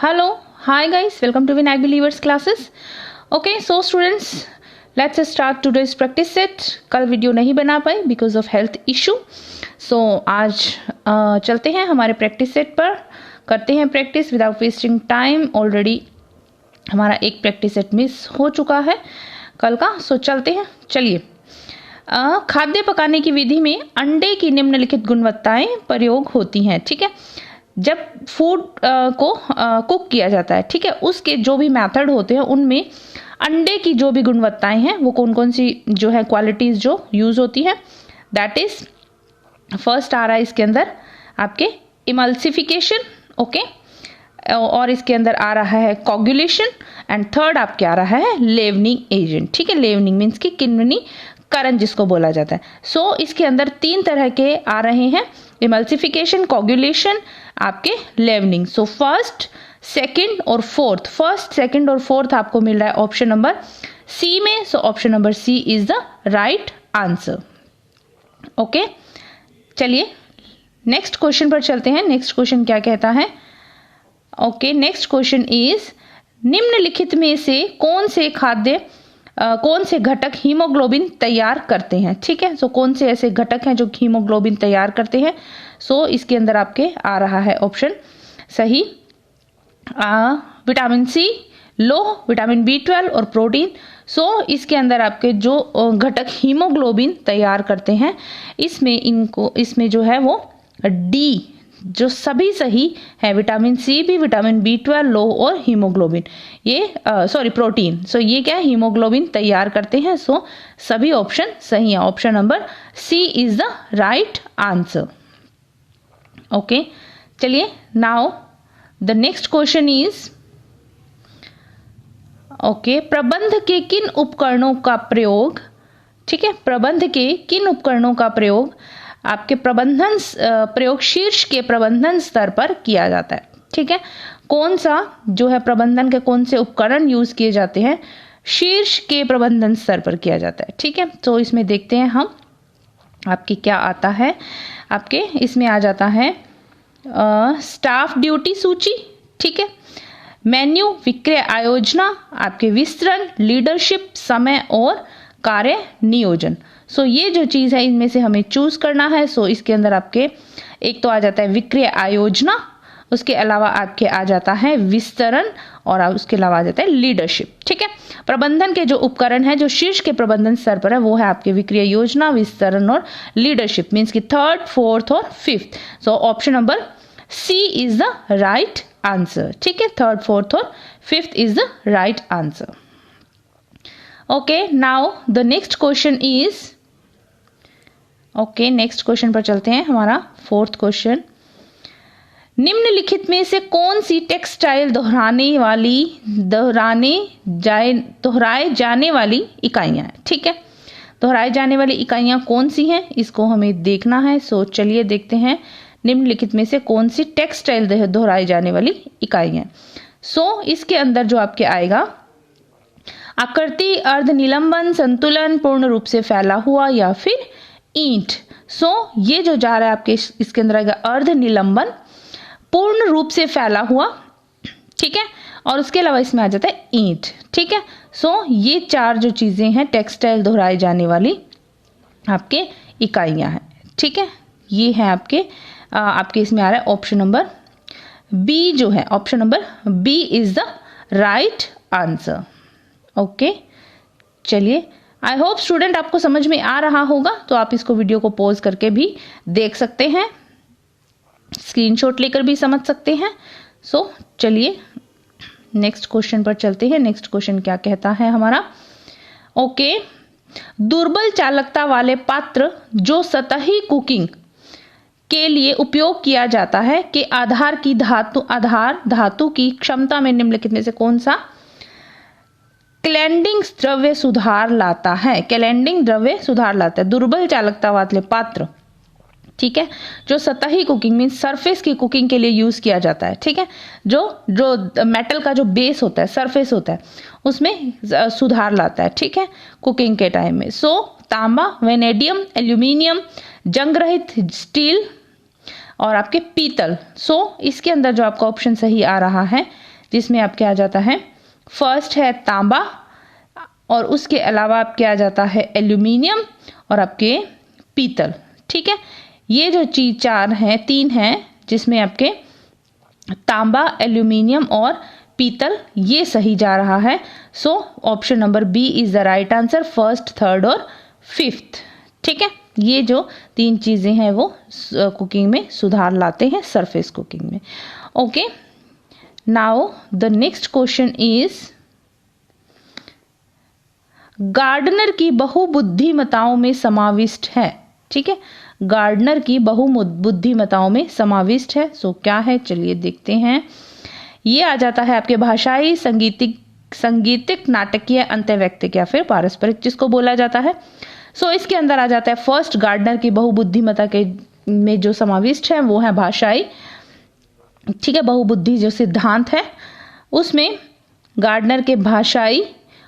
Hello, hi guys, welcome to Vinayak Believers classes. Okay, so students, let's start today's practice set. कल video नहीं बना पाई because of health issue. So आज चलते हैं हमारे practice set पर, करते हैं practice without wasting time. Already हमारा एक प्रैक्टिस सेट मिस हो चुका है कल का. सो चलते हैं. चलिए, खाद्य पकाने की विधि में अंडे की निम्नलिखित गुणवत्ताएं प्रयोग होती हैं. ठीक है, जब फूड को कुक किया जाता है, ठीक है, उसके जो भी मेथड होते हैं उनमें अंडे की जो भी गुणवत्ताएं हैं वो कौन कौन सी जो है क्वालिटीज़ जो यूज़ होती है. दैट इज़ फर्स्ट आ रहा है इसके अंदर आपके इमल्सिफिकेशन. ओके, और इसके अंदर आ रहा है कोगुलेशन एंड थर्ड आपके आ रहा है लेवनिंग एजेंट. ठीक है, लेवनिंग मीन्स की किण्वनीकरण जिसको बोला जाता है. सो इसके अंदर तीन तरह के आ रहे हैं, इमल्सिफिकेशन, कोगुलेशन, आपके लेवनिंग. सो फर्स्ट, सेकंड और फोर्थ, फर्स्ट, सेकंड और फोर्थ आपको मिल रहा है ऑप्शन नंबर सी में. So option number C is the right answer. Okay, चलिए नेक्स्ट क्वेश्चन पर चलते हैं. नेक्स्ट क्वेश्चन क्या कहता है? ओके, नेक्स्ट क्वेश्चन इज निम्नलिखित में से कौन से घटक हीमोग्लोबिन तैयार करते हैं. ठीक है, सो कौन से ऐसे घटक हैं जो हीमोग्लोबिन तैयार करते हैं. सो इसके अंदर आपके आ रहा है ऑप्शन सही विटामिन सी, लोह, विटामिन B12 और प्रोटीन. सो इसके अंदर आपके जो घटक हीमोग्लोबिन तैयार करते हैं इसमें जो है वो डी जो सभी सही है, विटामिन सी भी, विटामिन B12, लोह और हीमोग्लोबिन, ये प्रोटीन. सो ये क्या है, हीमोग्लोबिन तैयार करते हैं. सो सभी ऑप्शन सही है. Option number C is the right answer. Okay, चलिए now the next question is okay, प्रबंध के किन उपकरणों का प्रयोग, ठीक है, प्रबंध के किन उपकरणों का प्रयोग आपके प्रयोग शीर्ष के प्रबंधन स्तर पर किया जाता है. ठीक है, कौन सा जो है प्रबंधन के कौन से उपकरण यूज किए जाते हैं शीर्ष के प्रबंधन स्तर पर किया जाता है. ठीक है, तो इसमें देखते हैं हम आपकी क्या आता है. आपके इसमें आ जाता है स्टाफ ड्यूटी सूची. ठीक है, मेन्यू, विक्रय आयोजना, आपके विस्तरण, लीडरशिप, समय और कार्य नियोजन. सो ये जो चीज़ है इनमें से हमें चूज करना है. सो इसके अंदर आपके एक तो आ जाता है विक्रय आयोजना, उसके अलावा आपके आ जाता है विस्तरण और उसके अलावा आ जाता है लीडरशिप. ठीक है, प्रबंधन के जो उपकरण है जो शीर्ष के प्रबंधन स्तर पर है वो है आपके विक्रय योजना, विस्तरण और लीडरशिप, मीन्स की थर्ड, फोर्थ और fifth. So option number C is the right answer. ठीक है, थर्ड, फोर्थ और fifth is the right answer. Okay, now the next question is okay, next question पर चलते हैं. हमारा फोर्थ क्वेश्चन, निम्नलिखित में से कौन सी टेक्सटाइल दोहराए जाने वाली इकाइयां हैं. ठीक है, दोहराए जाने वाली इकाइयां कौन सी हैं इसको हमें देखना है. सो चलिए देखते हैं निम्नलिखित में से कौन सी टेक्सटाइल दोहराई जाने वाली इकाइयां. सो इसके अंदर जो आपके आएगा आकृति, अर्ध निलंबन, संतुलन, पूर्ण रूप से फैला हुआ या फिर ईंट. सो ये जो जा रहा है आपके इसके अंदर आएगा अर्ध निलंबन, पूर्ण रूप से फैला हुआ, ठीक है, और उसके अलावा इसमें आ जाता है ईंट. ठीक है, सो ये चार जो चीजें हैं टेक्सटाइल दोहराई जाने वाली आपके इकाइयां हैं. ठीक है, ये है आपके इसमें आ रहा है ऑप्शन नंबर बी, जो है option number B is the right answer. Okay, चलिए, आई होप स्टूडेंट आपको समझ में आ रहा होगा. तो आप इसको वीडियो को पॉज करके भी देख सकते हैं, स्क्रीनशॉट लेकर भी समझ सकते हैं. सो चलिए नेक्स्ट क्वेश्चन पर चलते हैं. नेक्स्ट क्वेश्चन क्या कहता है हमारा? ओके, दुर्बल चालकता वाले पात्र जो सतही कुकिंग के लिए उपयोग किया जाता है के आधार धातु की क्षमता में निम्नलिखित में से कौन सा क्लैंडिंग द्रव्य सुधार लाता है. क्लैंडिंग द्रव्य सुधार लाता है दुर्बल चालकता वाले पात्र, ठीक है, जो सतही कुकिंग मीन सरफेस की कुकिंग के लिए यूज किया जाता है. ठीक है, जो मेटल का जो बेस होता है, सरफेस होता है, उसमें सुधार लाता है. ठीक है, कुकिंग के टाइम में. सो तांबा, वेनेडियम, एल्यूमिनियम, जंग रहित स्टील और आपके पीतल. सो इसके अंदर जो आपका ऑप्शन सही आ रहा है जिसमें आपके आ जाता है फर्स्ट है तांबा, और उसके अलावा आपके आ जाता है एल्यूमिनियम और आपके पीतल। ठीक है, ये जो चीज चार हैं, तीन हैं, जिसमें आपके तांबा, एल्यूमिनियम और पीतल, ये सही जा रहा है। So option number B is the right answer, first, third और फिफ्थ। ठीक है, ये जो तीन चीजें हैं वो कुकिंग में सुधार लाते हैं, सरफेस कुकिंग में। Okay, now the next question is, Gardner की बहुबुद्धिमताओं में समाविष्ट है। ठीक है, गार्डनर की बहुबुद्धिमताओं में समाविष्ट है। सो क्या है, चलिए देखते हैं। ये आ जाता है आपके भाषाई, संगीतिक, नाटकीय, अंत्यवैयक्तिक या फिर पारस्परिक, जिसको बोला जाता है। सो इसके अंदर आ जाता है फर्स्ट, गार्डनर की बहुबुद्धिमता के में जो समाविष्ट है वो है भाषाई। ठीक है, बहुबुद्धि जो सिद्धांत है उसमें गार्डनर के भाषाई,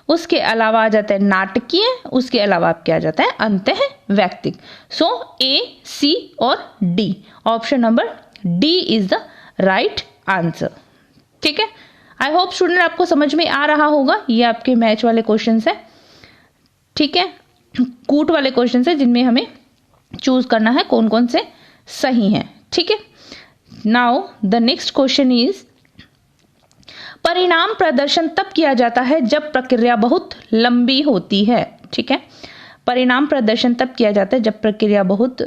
उसके अलावा आ जाता है नाटकीय, उसके अलावा आपके आ जाता है अंतःवैयक्तिक। सो ए, सी और D, option number D is the right answer. ठीक है, आई होप स्टूडेंट आपको समझ में आ रहा होगा। ये आपके मैच वाले क्वेश्चन है। ठीक है, कूट वाले क्वेश्चन है जिनमें हमें चूज करना है कौन कौन से सही हैं। ठीक है, now the next question is, परिणाम प्रदर्शन तब किया जाता है जब प्रक्रिया बहुत लंबी होती है। ठीक है, परिणाम प्रदर्शन तब किया जाता है जब प्रक्रिया बहुत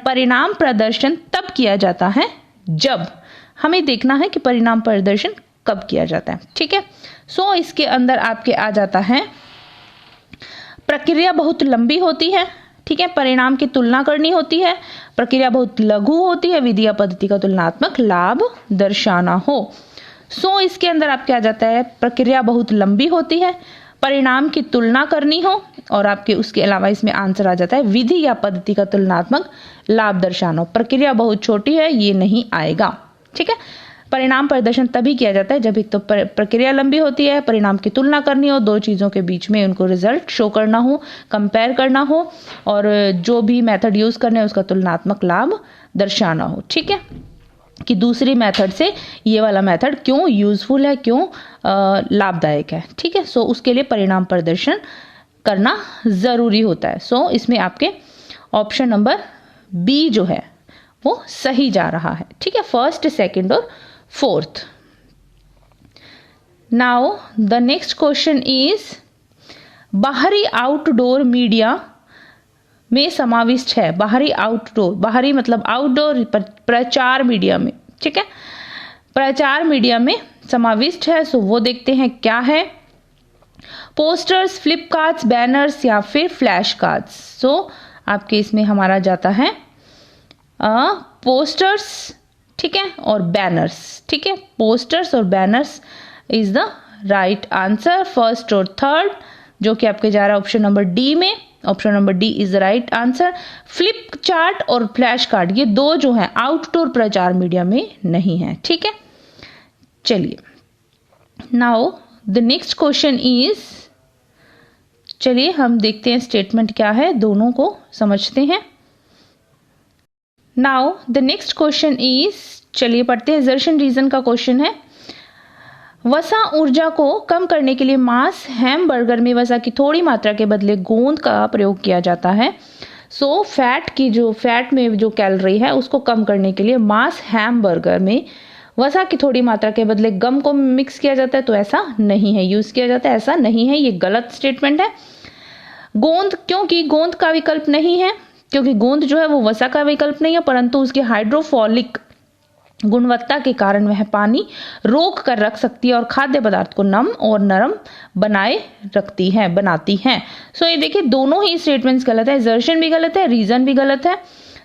परिणाम प्रदर्शन तब किया जाता है जब, हमें देखना है कि परिणाम प्रदर्शन कब किया जाता है। ठीक है, सो इसके अंदर आपके आ जाता है प्रक्रिया बहुत लंबी होती है। ठीक है, परिणाम की तुलना करनी होती है, प्रक्रिया बहुत लघु होती है, विधि या पद्धति का तुलनात्मक लाभ दर्शाना हो। सो इसके अंदर आपके आ जाता है प्रक्रिया बहुत लंबी होती है, परिणाम की तुलना करनी हो, और आपके उसके अलावा इसमें आंसर आ जाता है विधि या पद्धति का तुलनात्मक लाभ दर्शाना हो। प्रक्रिया बहुत छोटी है, ये नहीं आएगा। ठीक है, परिणाम प्रदर्शन तभी किया जाता है जब एक तो प्रक्रिया लंबी होती है, परिणाम की तुलना करनी हो, दो चीज़ों के बीच में उनको रिजल्ट शो करना हो, कंपेयर करना हो, और जो भी मेथड यूज करने उसका तुलनात्मक लाभ दर्शाना हो। ठीक है, कि दूसरी मेथड से ये वाला मेथड क्यों यूजफुल है, क्यों लाभदायक है। ठीक है, सो उसके लिए परिणाम प्रदर्शन करना जरूरी होता है। सो इसमें आपके ऑप्शन नंबर बी जो है वो सही जा रहा है। ठीक है, फर्स्ट, सेकंड और fourth. Now the next question is, बाहरी आउटडोर मीडिया में समाविष्ट है। बाहरी आउटडोर, बाहरी मतलब आउटडोर, प्रचार मीडिया में। ठीक है, प्रचार मीडिया में समाविष्ट है। सो वो देखते हैं क्या है, पोस्टर्स, फ्लिप कार्ड्स, बैनर्स या फिर फ्लैश कार्ड्स। सो आपके इसमें हमारा जाता है पोस्टर्स, ठीक है, और बैनर्स। ठीक है, पोस्टर्स और banners is the right answer, first और थर्ड, जो कि आपके जा रहा है ऑप्शन नंबर डी में। Option number D is the right answer. Flip chart और फ्लैश कार्ड, ये दो जो हैं आउटडोर प्रचार मीडिया में नहीं है। ठीक है, चलिए now the next question is, चलिए हम देखते हैं स्टेटमेंट क्या है, दोनों को समझते हैं। Now the next question is, चलिए पढ़ते हैं, एजर्शन रीजन का क्वेश्चन है। वसा ऊर्जा को कम करने के लिए मांस हैमबर्गर में वसा की थोड़ी मात्रा के बदले गोंद का प्रयोग किया जाता है। सो फैट में जो कैलोरी है उसको कम करने के लिए मांस हैमबर्गर में वसा की थोड़ी मात्रा के बदले गम को मिक्स किया जाता है, तो ऐसा नहीं है, यूज किया जाता है, ऐसा नहीं है, ये गलत स्टेटमेंट है। गोंद, क्योंकि गोंद का विकल्प नहीं है, क्योंकि गोंद जो है वो वसा का विकल्प नहीं है, परंतु उसके हाइड्रोफोलिक गुणवत्ता के कारण वह पानी रोक कर रख सकती है और खाद्य पदार्थ को नम और नरम बनाती है। सो ये देखिए दोनों ही स्टेटमेंट्स गलत है, एजर्शन भी गलत है, रीजन भी गलत है।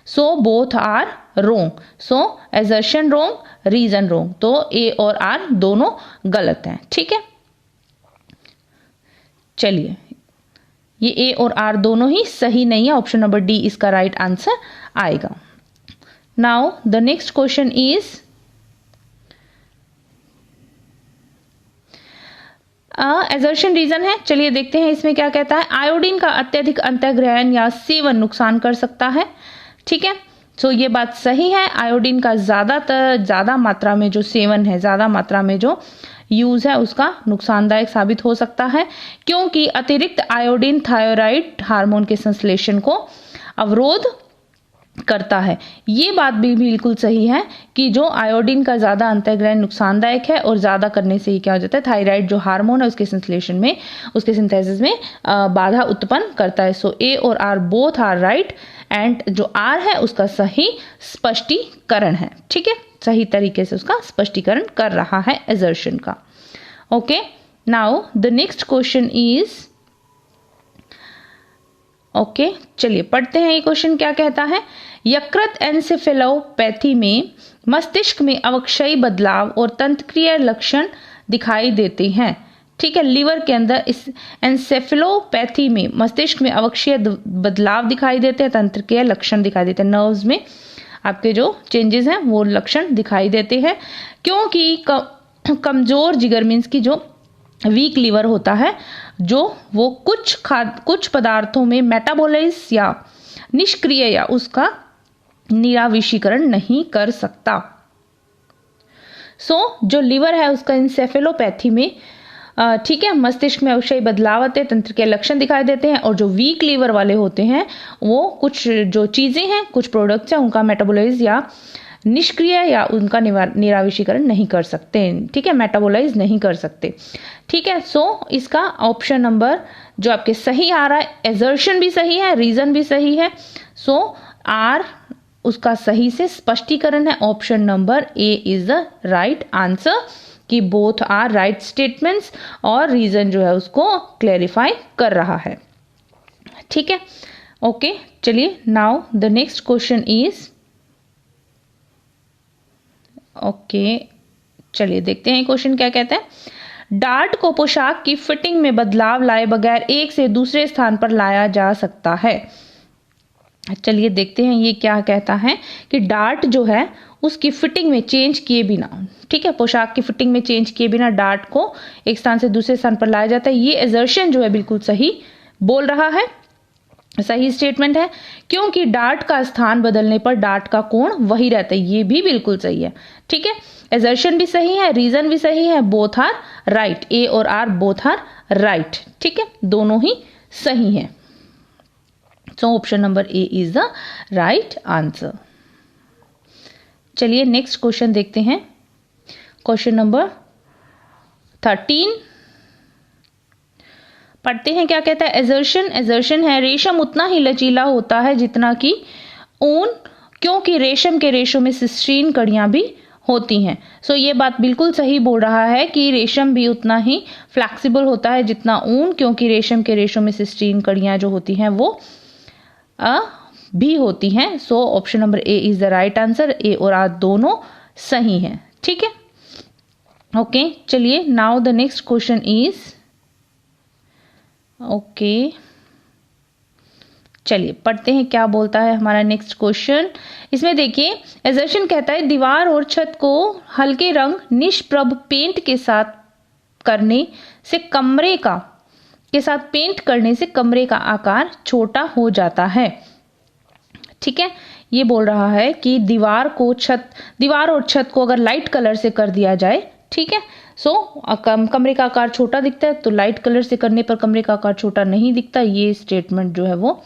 So both are wrong. So assertion wrong, reason wrong, तो ए और आर दोनों गलत हैं। ठीक है, चलिए ये ए और आर दोनों ही सही नहीं है, ऑप्शन नंबर डी इसका राइट आंसर आएगा। Now the next question is, assertion reason है। चलिए देखते हैं इसमें क्या कहता है। आयोडीन का अत्यधिक अंतःग्रहण या सेवन नुकसान कर सकता है। ठीक है, सो ये बात सही है, आयोडीन का ज़्यादा मात्रा में जो सेवन है, ज़्यादा मात्रा में जो यूज़ है उसका नुकसानदायक साबित हो सकता है, क्योंकि अतिरिक्त आयोडीन थायराइड हार्मोन के संश्लेषण को अवरोध करता है। ये बात भी बिल्कुल सही है कि जो आयोडीन का ज़्यादा अंतर्ग्रहण नुकसानदायक है, और ज़्यादा करने से ही क्या हो जाता है, थायराइड जो हार्मोन है उसके संश्लेषण में, उसके सिंथेसिस में बाधा उत्पन्न करता है। सो ए और R both are right, and जो आर है उसका सही स्पष्टीकरण है। ठीक है, सही तरीके से उसका स्पष्टीकरण कर रहा है assertion का। Okay, now the next question is, okay चलिए पढ़ते हैं ये क्वेश्चन क्या कहता है। यकृत एन्सेफेलोपैथी में मस्तिष्क में अवक्षयी बदलाव और तंत्रिकीय लक्षण दिखाई देते हैं। ठीक है, लिवर के अंदर इस एन्सेफेलोपैथी में मस्तिष्क में अवक्षयी बदलाव दिखाई देते हैं, तंत्रिकीय लक्षण दिखाई देते हैं, नर्व्स में आपके जो चेंजेस हैं वो लक्षण दिखाई देते हैं, क्योंकि कमजोर जिगर मीन्स की जो वीक लिवर होता है, जो वो कुछ पदार्थों में मेटाबोलाइज या निष्क्रिय या उसका निराविशीकरण नहीं कर सकता। जो लिवर है उसका इंसेफेलोपैथी में ठीक है, मस्तिष्क में अवक्षयी बदलाव आते हैं, तंत्र के लक्षण दिखाई देते हैं, और जो वीक लिवर वाले होते हैं वो कुछ जो चीजें हैं, कुछ प्रोडक्ट्स हैं, उनका मेटाबोलाइज या निष्क्रिय या उनका निराविशीकरण नहीं कर सकते। ठीक है, मेटाबोलाइज नहीं कर सकते। ठीक है, इसका ऑप्शन नंबर जो आपके सही आ रहा है, एजर्शन भी सही है, रीजन भी सही है, आर उसका सही से स्पष्टीकरण है। Option number A is the right answer, कि बोथ आर राइट स्टेटमेंट्स, और रीजन जो है उसको क्लैरिफाई कर रहा है। ठीक है, ओके चलिए, now the next question is, okay चलिए देखते हैं क्वेश्चन क्या कहता है। डार्ट को पोशाक की फिटिंग में बदलाव लाए बगैर एक से दूसरे स्थान पर लाया जा सकता है। चलिए देखते हैं ये क्या कहता है कि डार्ट जो है उसकी फिटिंग में चेंज किए बिना, ठीक है, पोशाक की फिटिंग में चेंज किए बिना डार्ट को एक स्थान से दूसरे स्थान पर लाया जाता है। ये एजर्शन जो है बिल्कुल सही बोल रहा है, सही स्टेटमेंट है, क्योंकि डार्ट का स्थान बदलने पर डार्ट का कोण वही रहता है। ये भी बिल्कुल सही है। ठीक है, एजर्शन भी सही है, रीजन भी सही है, बोथ आर राइट, ए और आर बोथ आर राइट। ठीक है, दोनों ही सही है। Option number A is the right answer. चलिए नेक्स्ट क्वेश्चन देखते हैं, क्वेश्चन नंबर 13 पढ़ते हैं क्या कहता है। एजर्शन है, रेशम उतना ही लचीला होता है जितना कि ऊन, क्योंकि रेशम के रेशों में सिस्टीन कड़ियां भी होती हैं। ये बात बिल्कुल सही बोल रहा है कि रेशम भी उतना ही फ्लैक्सिबल होता है जितना ऊन, क्योंकि रेशम के रेशों में सिस्टीन कड़ियां जो होती हैं वो भी होती हैं। Option number A is the right answer, A और आर दोनों सही हैं। ठीक है, ओके चलिए, now the next question is, okay चलिए पढ़ते हैं क्या बोलता है हमारा नेक्स्ट क्वेश्चन। इसमें देखिए, एजर्शन कहता है दीवार और छत को हल्के रंग निष्प्रभ पेंट के साथ करने से कमरे का आकार छोटा हो जाता है। ठीक है, ये बोल रहा है कि दीवार और छत को अगर लाइट कलर से कर दिया जाए, ठीक है, कमरे का आकार छोटा दिखता है, तो लाइट कलर से करने पर कमरे का आकार छोटा नहीं दिखता। ये स्टेटमेंट जो है वो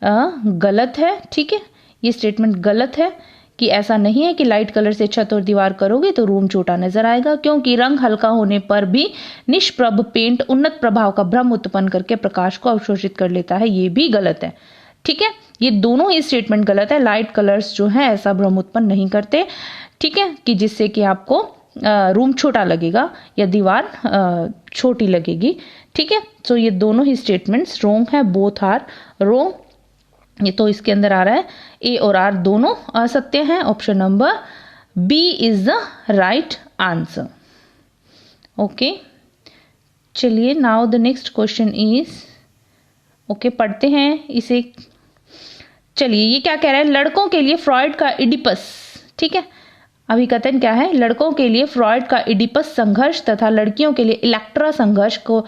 गलत है। ठीक है, ये स्टेटमेंट गलत है कि ऐसा नहीं है कि लाइट कलर से छत और दीवार करोगे तो रूम छोटा नजर आएगा, क्योंकि रंग हल्का होने पर भी निष्प्रभ पेंट उन्नत प्रभाव का भ्रम उत्पन्न करके प्रकाश को अवशोषित कर लेता है। ये भी गलत है। ठीक है, ये दोनों ही स्टेटमेंट गलत है। लाइट कलर्स जो है ऐसा भ्रम उत्पन्न नहीं करते, ठीक है, कि जिससे कि आपको रूम छोटा लगेगा या दीवार छोटी लगेगी। ठीक है, ये दोनों ही स्टेटमेंट्स रोंग है, बोथ आर रोंग। ये तो इसके अंदर आ रहा है ए और आर दोनों असत्य हैं। Option number B is the right answer. Okay चलिए, now the next question is, okay पढ़ते हैं इसे। चलिए, ये क्या कह रहा है, लड़कों के लिए फ्रॉइड का इडिपस, ठीक है, अभिकथन क्या है, लड़कों के लिए फ्रॉइड का इडिपस संघर्ष तथा लड़कियों के लिए इलेक्ट्रा संघर्ष को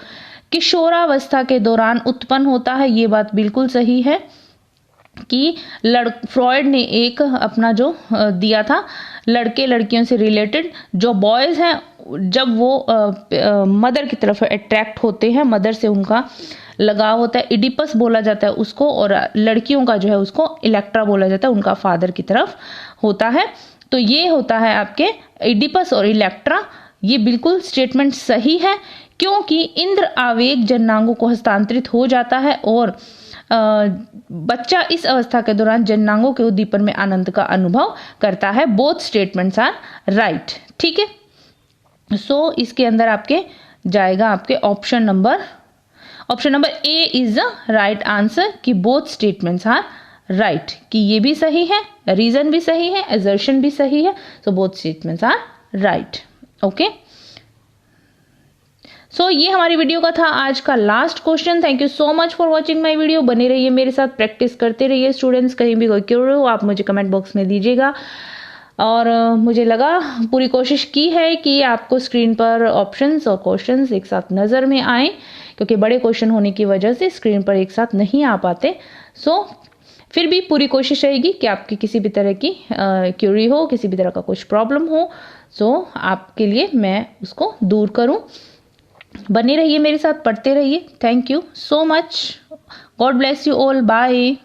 किशोरावस्था के दौरान उत्पन्न होता है। ये बात बिल्कुल सही है। कि फ्रॉयड ने एक अपना जो दिया था लड़के लड़कियों से रिलेटेड, जो बॉयज़ हैं जब वो मदर की तरफ अट्रैक्ट होते हैं, मदर से उनका लगाव होता है, इडिपस बोला जाता है उसको, और लड़कियों का जो है उसको इलेक्ट्रा बोला जाता है, उनका फादर की तरफ होता है। तो ये होता है आपके इडिपस और इलेक्ट्रा। ये बिल्कुल स्टेटमेंट सही है, क्योंकि इंद्र आवेग जननांगों को हस्तांतरित हो जाता है और बच्चा इस अवस्था के दौरान जननांगों के उद्दीपन में आनंद का अनुभव करता है। Both statements are right. ठीक है, सो इसके अंदर आपके जाएगा आपके option number A is the right answer, कि बोथ स्टेटमेंट्स आर राइट, कि ये भी सही है, रीजन भी सही है, असर्शन भी सही है, so both statements are right. Okay, so ये हमारी वीडियो का था आज का last question. Thank you so much for watching my video. बने रहिए मेरे साथ, प्रैक्टिस करते रहिए स्टूडेंट्स। कहीं भी कोई क्वेरी हो आप मुझे कमेंट बॉक्स में दीजिएगा। और मुझे लगा, पूरी कोशिश की है कि आपको स्क्रीन पर ऑप्शंस और क्वेश्चंस एक साथ नज़र में आए, क्योंकि बड़े क्वेश्चन होने की वजह से स्क्रीन पर एक साथ नहीं आ पाते। सो फिर भी पूरी कोशिश रहेगी कि आपकी किसी भी तरह की क्वेरी हो, किसी भी तरह का कुछ प्रॉब्लम हो, सो आपके लिए मैं उसको दूर करूं। बने रहिए मेरे साथ, पढ़ते रहिए। Thank you so much. God bless you all. Bye.